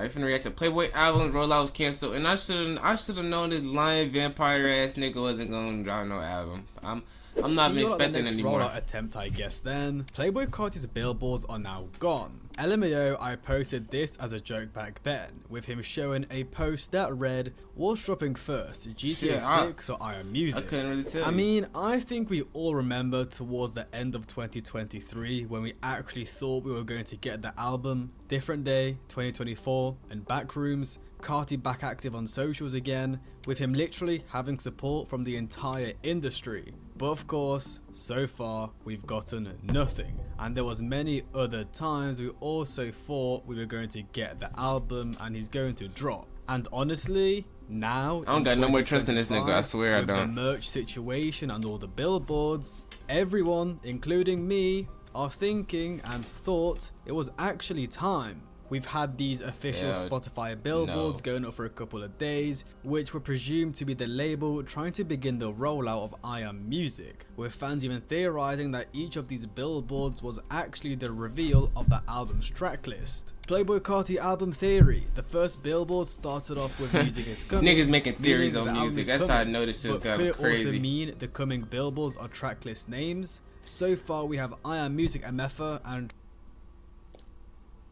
I finna react to Playboi album rollout was canceled, and I should've known this lying vampire ass nigga wasn't gonna drop no album. I'm not even expecting anymore. Rollout attempt, I guess. Then Playboi Carti's billboards are now gone. LMAO, I posted this as a joke back then, with him showing a post that read, "What's dropping first, GTA 6 or I Am Music?" I couldn't really tell. I mean, I think we all remember towards the end of 2023 when we actually thought we were going to get the album, Different Day, 2024, and Backrooms. Carti back active on socials again, with him literally having support from the entire industry. But of course, so far we've gotten nothing, and there was many other times we also thought we were going to get the album and he's going to drop. And honestly, now I don't got no more trust in this nigga, I swear I with don't. the merch situation and all the billboards, everyone, including me, are thinking and thought it was actually time. We've had these official Spotify billboards going up for a couple of days, which were presumed to be the label trying to begin the rollout of I Am Music, with fans even theorizing that each of these billboards was actually the reveal of the album's tracklist. Playboi Carti album theory. The first billboard started off with music is coming. Niggas making theories on music. That's how I know this shit's got crazy. But could it also mean the coming billboards are tracklist names? So far we have I Am Music MFA and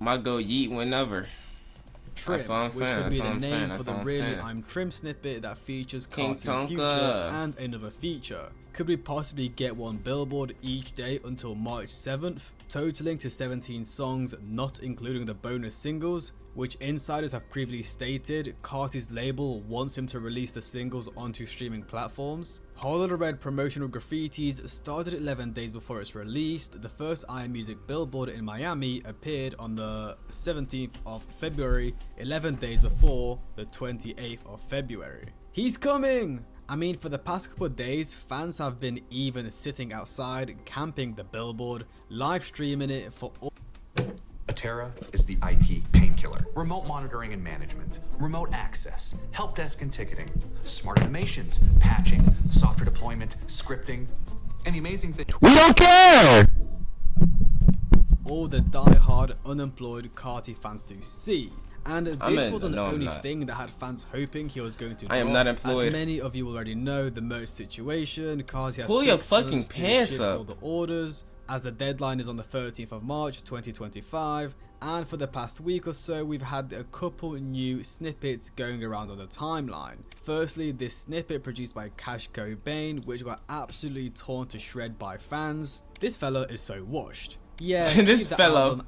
Might go yeet whenever. Trim, that's what I'm saying. which could be That's the what I'm name saying. for That's the what I'm Really saying. I'm Trim snippet that features King Carti in future Tonka. and another feature. Could we possibly get one billboard each day until March 7th, totaling to 17 songs, not including the bonus singles, which insiders have previously stated Carti's label wants him to release the singles onto streaming platforms. Whole Lotta Red promotional graffitis started 11 days before it's released. The first I Am Music billboard in Miami appeared on the 17th of February, 11 days before the 28th of February. He's coming! I mean, for the past couple of days, fans have been even sitting outside, camping the billboard, live streaming it for all. Atera is the IT painkiller. Remote monitoring and management, remote access, help desk and ticketing, smart automations, patching, software deployment, scripting, and the amazing thing. We don't care! All the die-hard unemployed Carti fans to see. And this wasn't the only thing that had fans hoping he was going to drop. I am not employed. As many of you already know, the merch situation, Carti has Pull your 6 fucking months to pants ship up. all the orders, as the deadline is on the 13th of March 2025, and for the past week or so we've had a couple new snippets going around on the timeline. Firstly, this snippet produced by Cash Cobain, which got absolutely torn to shred by fans. This fella is so washed. Yeah, this fellow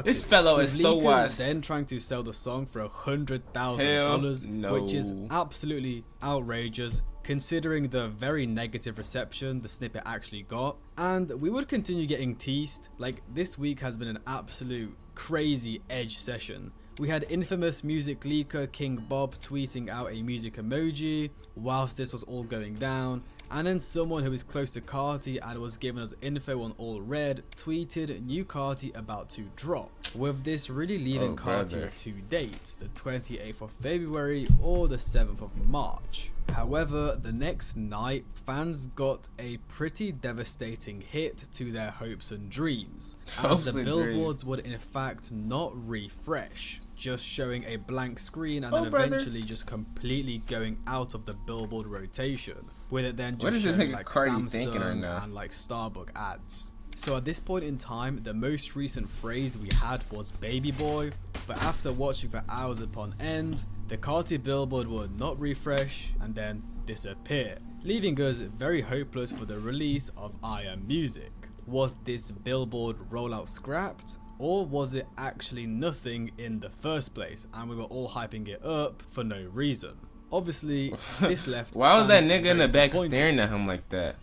is so washed. Then trying to sell the song for $100,000, no. which is absolutely outrageous considering the very negative reception the snippet actually got. And we would continue getting teased. Like, this week has been an absolute crazy edge session. We had infamous music leaker King Bob tweeting out a music emoji whilst this was all going down, and then someone who is close to Carti and was giving us info on All Red tweeted new Carti about to drop, with this really leaving Carti with 2 dates, the 28th of February or the 7th of March. However, the next night, fans got a pretty devastating hit to their hopes and dreams, as the billboards would in fact not refresh, just showing a blank screen and then eventually just completely going out of the billboard rotation, with it then just showing like Samsung and like Starbucks ads. So at this point in time, the most recent phrase we had was baby boy, but after watching for hours upon end, the Carti billboard would not refresh and then disappear, leaving us very hopeless for the release of I Am Music. Was this billboard rollout scrapped? Or was it actually nothing in the first place and we were all hyping it up for no reason? Obviously, this left Why was that nigga in the back staring at him like that?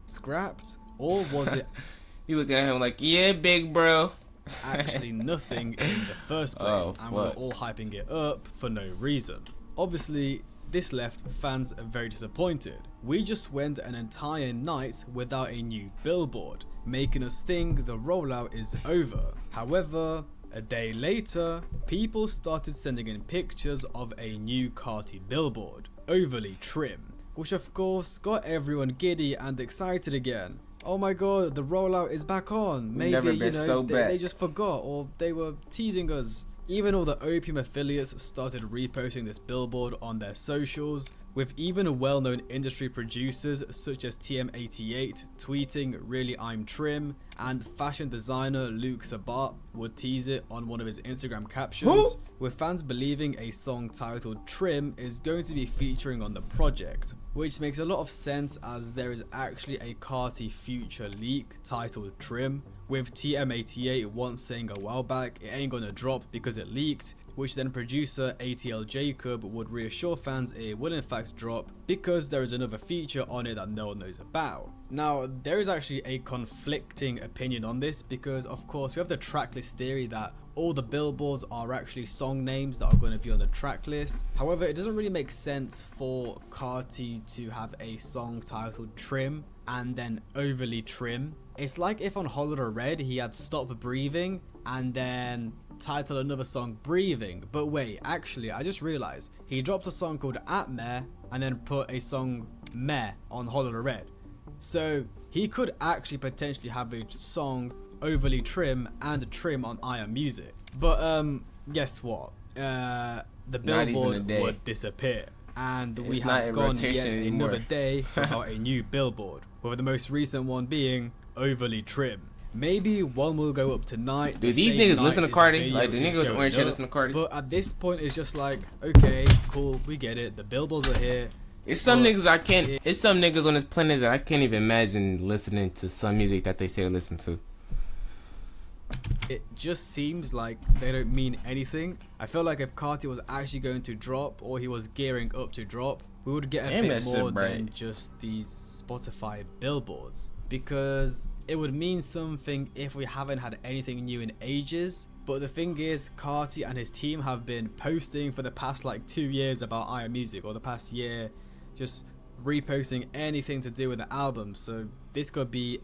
Scrapped? Or was it You looking at him like, yeah, big bro. actually nothing in the first place and we were all hyping it up for no reason? Obviously, this left fans very disappointed. We just went an entire night without a new billboard, making us think the rollout is over. However, a day later, people started sending in pictures of a new Carti billboard, overly trim, which of course got everyone giddy and excited again. oh my god, the rollout is back on. Maybe, never been so bad. They just forgot, or they were teasing us. Even all the Opium affiliates started reposting this billboard on their socials, with even well-known industry producers such as TM88 tweeting "Really I'm Trim," and fashion designer Luke Sabat would tease it on one of his Instagram captions, with fans believing a song titled "Trim" is going to be featuring on the project, which makes a lot of sense as there is actually a Carti future leak titled "Trim," with TM88 once saying a while back it ain't gonna drop because it leaked, which then producer ATL Jacob would reassure fans it will in fact drop because there is another feature on it that no one knows about. Now, there is actually a conflicting opinion on this because of course we have the tracklist theory that all the billboards are actually song names that are going to be on the track list. However, it doesn't really make sense for Carti to have a song titled "Trim" and then "Overly Trim." It's like if on Holiday Red he had "Stop Breathing" and then title another song "Breathing." But wait, actually I just realized he dropped a song called "At Meh" and then put a song "Meh" on Holiday Red. So he could actually potentially have a song "Overly Trim" and "Trim" on Iron Music. But guess what? The billboard would disappear, and we have gone yet another day without a new billboard, with the most recent one being "Overly Trim." Maybe one will go up tonight. Dude, these niggas listen to Carti. Like, the niggas with the orange shit listen to Carti. But at this point, it's just like, okay, cool, we get it. The billboards are here. It's some niggas I can't. It's some niggas on this planet that I can't even imagine listening to some music that they say to listen to. It just seems like they don't mean anything. I feel like if Carti was actually going to drop, or he was gearing up to drop, we would get a bit more than just these Spotify billboards, because it would mean something if we haven't had anything new in ages. But the thing is, Carti and his team have been posting for the past like 2 years about Iron Music, or the past year, just reposting anything to do with the album. So this could be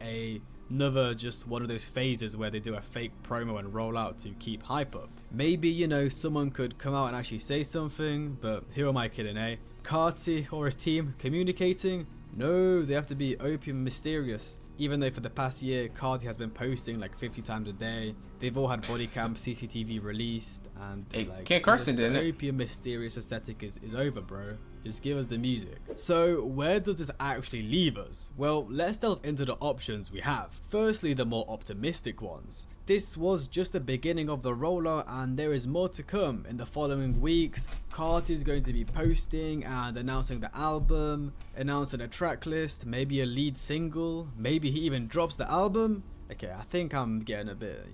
another just one of those phases where they do a fake promo and roll out to keep hype up. Maybe, you know, someone could come out and actually say something, but who am I kidding, eh? Carti or his team communicating? No, they have to be Opium mysterious. Even though for the past year, Carti has been posting like 50 times a day. They've all had body cam CCTV released, and like, Ken Carson did it. Opium mysterious aesthetic is over, bro. Just give us the music. So where does this actually leave us? Well, let's delve into the options we have. Firstly, the more optimistic ones. This was just the beginning of the rollout, and there is more to come in the following weeks. Carti is going to be posting and announcing the album, announcing a track list, maybe a lead single, maybe he even drops the album. Okay, I think I'm getting a bit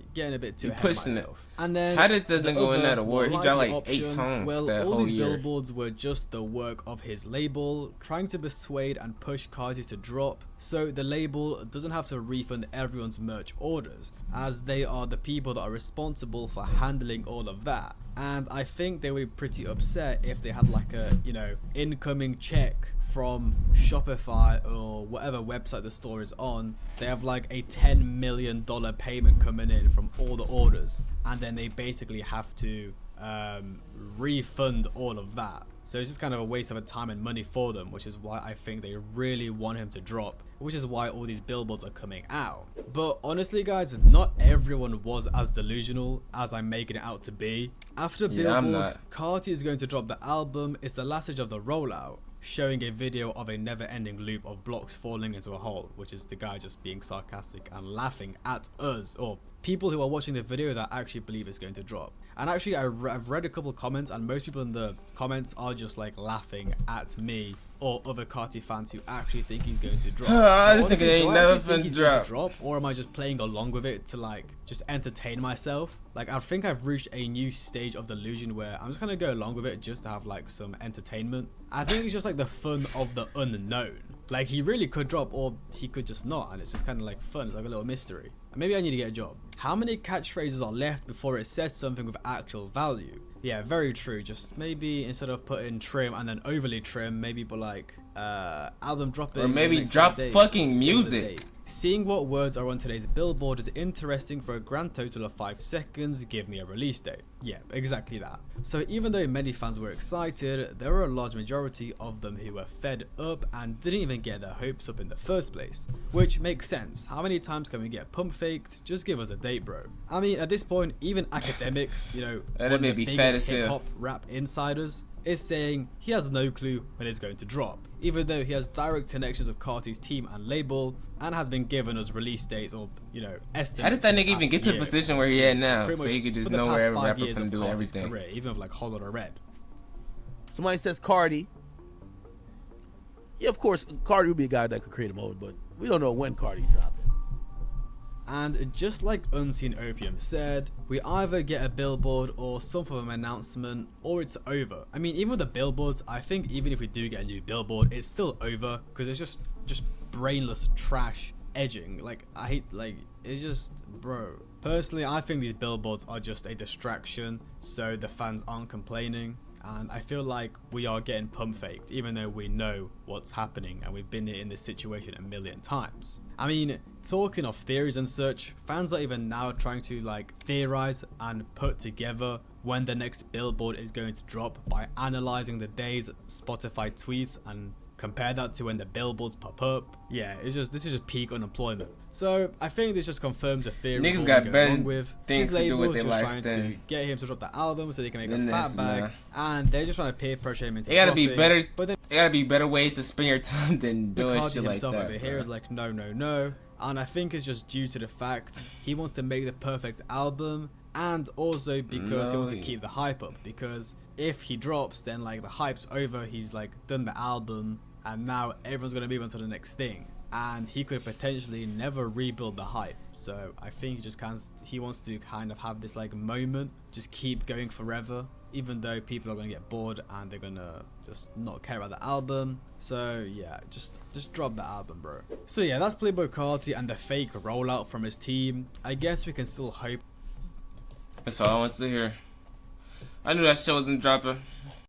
too ahead of myself. And then how did the thing go in that award? He dropped like 8 songs. Well, that all whole these year. billboards were just the work of his label, trying to persuade and push Carti to drop, so the label doesn't have to refund everyone's merch orders, as they are the people that are responsible for handling all of that. And I think they would be pretty upset if they had like a, you know, incoming check from Shopify or whatever website the store is on. They have like a $10 million payment coming in from all the orders, and then they basically have to refund all of that. So it's just kind of a waste of time and money for them, which is why I think they really want him to drop, which is why all these billboards are coming out. But honestly guys, not everyone was as delusional as I'm making it out to be. After billboards, Carti is going to drop the album. It's the last stage of the rollout, showing a video of a never-ending loop of blocks falling into a hole, which is the guy just being sarcastic and laughing at us, or people who are watching the video that actually believe it's going to drop. And actually I've read a couple comments, and most people in the comments are just like laughing at me or other Carti fans who actually think he's going to drop. I honestly, think it ain't never going to drop, or am I just playing along with it to like just entertain myself? Like, I think I've reached a new stage of delusion where I'm just gonna go along with it just to have like some entertainment. I think it's just like the fun of the unknown. Like, he really could drop, or he could just not, and it's just kind of like fun. It's like a little mystery. And maybe I need to get a job. How many catchphrases are left before it says something with actual value? Yeah, very true. Just maybe instead of putting trim and then overly trim, maybe put like album dropping, or maybe drop fucking music. Seeing what words are on today's billboard is interesting for a grand total of 5 seconds, give me a release date. Yeah, exactly that. So even though many fans were excited, there were a large majority of them who were fed up and didn't even get their hopes up in the first place. Which makes sense. How many times can we get pump faked? Just give us a date, bro. I mean, at this point, even academics, you know, one of the biggest hip-hop rap insiders, is saying he has no clue when it's going to drop, even though he has direct connections with Carti's team and label and has been given us release dates or, you know, estimates. How did that nigga even get to the position where he at now? So he could just know where every rapper can do everything. Career, even with like Hollow or Red. Somebody says Carti. Yeah, of course, Carti would be a guy that could create a moment, but we don't know when Carti's dropping. And just like Unseen Opium said, we either get a billboard or some form of announcement, or it's over. I mean, even with the billboards, I think even if we do get a new billboard, it's still over because it's just brainless trash edging. Like, I hate, like, it's just, bro. Personally, I think these billboards are just a distraction, so the fans aren't complaining. And I feel like we are getting pump faked, even though we know what's happening and we've been in this situation a million times. I mean, talking of theories and such, fans are even now trying to like theorize and put together when the next billboard is going to drop by analyzing the day's Spotify tweets and compare that to when the billboards pop up. Yeah, this is just peak unemployment. So I think this just confirms a theory niggas got better with things his to do with labels their just trying to lifestyle. get him to drop the album so they can make a fat bag, and they're just trying to peer pressure him into It gotta be dropping. better. But then It gotta be better ways to spend your time than doing Carti shit like himself that. over here is like no, and I think it's just due to the fact he wants to make the perfect album, and also because he wants to keep the hype up. Because if he drops, then like the hype's over. He's like done the album, and now everyone's gonna move on to the next thing, and he could potentially never rebuild the hype. So I think he wants to kind of have this like moment, just keep going forever, even though people are gonna get bored and they're gonna just not care about the album. So yeah, just drop the album, bro. So yeah, that's Playboi Carti and the fake rollout from his team. I guess we can still hope. That's all I want to hear. I knew that shit wasn't dropping.